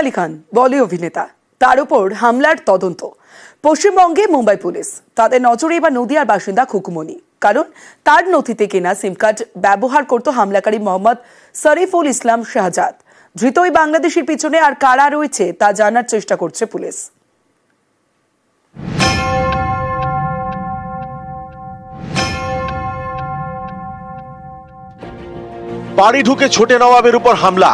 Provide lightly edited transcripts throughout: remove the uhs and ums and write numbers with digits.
আলী খান বলি অভিনেতা, তার উপর হামলার তদন্ত। পশ্চিমবঙ্গে মুম্বাই পুলিশ, তাদের নজরে এবার নদিয়ার বাসিন্দা খুকুমনি। কারণ তার নথিতে কেনা সিম কার্ড ব্যবহার করত হামলাকারী মোহাম্মদ শরীফুল ইসলাম শাহজাদ। ধৃত ওই বাংলাদেশের পিছনে আর কারা রয়েছে তা জানার চেষ্টা করছে পুলিশ। বাড়ি ঢুকে ছোটে নবাবের উপর হামলা,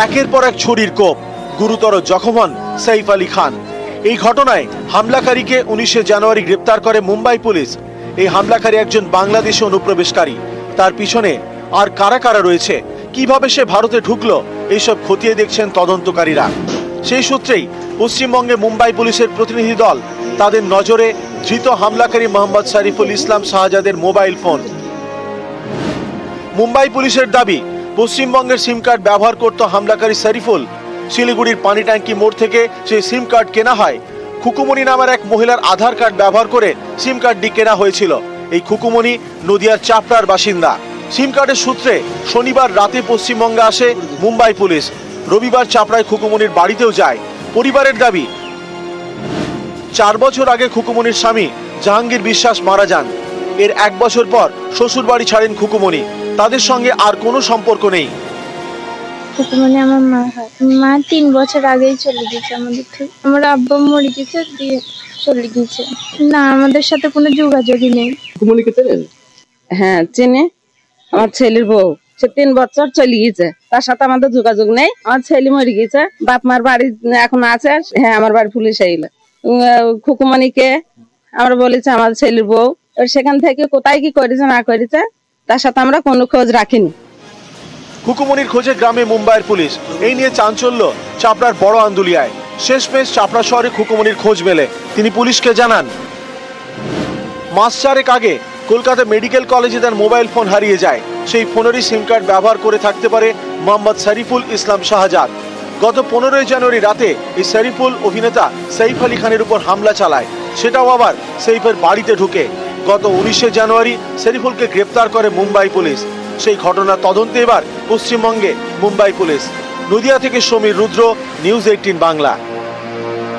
একের পর এক ছুরির কোপ, গুরুতর জখম হন সাইফ আলী খান। এই ঘটনায় হামলাকারীকে 19 জানুয়ারি গ্রেপ্তার করে মুম্বাই পুলিশ। এই হামলাকারী একজন বাংলাদেশি অনুপ্রবেশকারী। তার পিছনে আর কারা কারা রয়েছে, কিভাবে সে ভারতে ঢুকলো, এইসব খতিয়ে দেখছেন তদন্তকারীরা। সেই সূত্রেই পশ্চিমবঙ্গে মুম্বাই পুলিশের প্রতিনিধি দল, তাদের নজরে ধৃত হামলাকারী মোহাম্মদ শরীফুল ইসলাম শাহজাদের মোবাইল ফোন। মুম্বাই পুলিশের দাবি, পশ্চিমবঙ্গের সিম কার্ড ব্যবহার করত হামলাকারী শরীফুল। শিলিগুড়ির পানি ট্যাঙ্কি মোড় থেকে সেই সিম কার্ড কেনা হয়। খুকুমনি নামের এক মহিলার আধার কার্ড ব্যবহার করে সিম কার্ডটি কেনা হয়েছিল। এই খুকুমনি নদিয়ার চাপড়ার বাসিন্দা। সিম কার্ডের সূত্রে শনিবার রাতে পশ্চিমবঙ্গে আসে মুম্বাই পুলিশ। রবিবার চাপড়ায় খুকুমনির বাড়িতেও যায়। পরিবারের দাবি, 4 বছর আগে খুকুমনির স্বামী জাহাঙ্গীর বিশ্বাস মারা যান। এর 1 বছর পর শ্বশুর বাড়ি ছাড়েন খুকুমনি। তাদের সঙ্গে আর কোনো সম্পর্ক নেই। খুকুমনি আমার মা হয়। মা 3 বছর আগেই চলে গেছে আমাদের থেকে। আমার আব্বা মরে গেছে, দিয়ে চলে গেছে। না, আমাদের সাথে কোনো যোগাযোগই নেই। খুকুমনিকে চেনেন? হ্যাঁ চিনি, আমার ছেলের বউ। সে 3 বছর চলে গেছে, তার সাথে আমাদের যোগাযোগ নেই। আমার ছেলে মরে গেছে, বাপ মার বাড়ি এখন আছে। হ্যাঁ, আমার বাড়ি পুলিশ আইল। খুকুমনিকে আমরা বলেছি আমার ছেলের বউ। সেখান থেকে কোথায় কি করেছে না করেছে তার সাথে আমরা কোনো খোঁজ রাখিনি। খুকুমনির খোঁজে গ্রামে মুম্বাইয়ের পুলিশ। এই নিয়ে চাঞ্চল্য চাপড়ার বড় আন্দুলিয়ায়। শেষমেশ চাপড়া শহরে খুকুমনির খোঁজ মেলে। তিনি পুলিশকে জানান, মাস 4 আগে কলকাতা মেডিকেল কলেজে তার মোবাইল ফোন হারিয়ে যায়। সেই ফোনেরই সিম কার্ড ব্যবহার করে থাকতে পারে মোহাম্মদ শরীফুল ইসলাম শাহজাদ। গত 15 জানুয়ারি রাতে এই শরীফুল অভিনেতা সাইফ আলী খানের উপর হামলা চালায়, সেটাও আবার সাইফের বাড়িতে ঢুকে। গত 19 জানুয়ারি শরীফুলকে গ্রেপ্তার করে মুম্বাই পুলিশ। সেই ঘটনার তদন্তে এবার পশ্চিমবঙ্গে মুম্বাই পুলিশ। নদিয়া থেকে সমীর রুদ্র, নিউজ 18 বাংলা।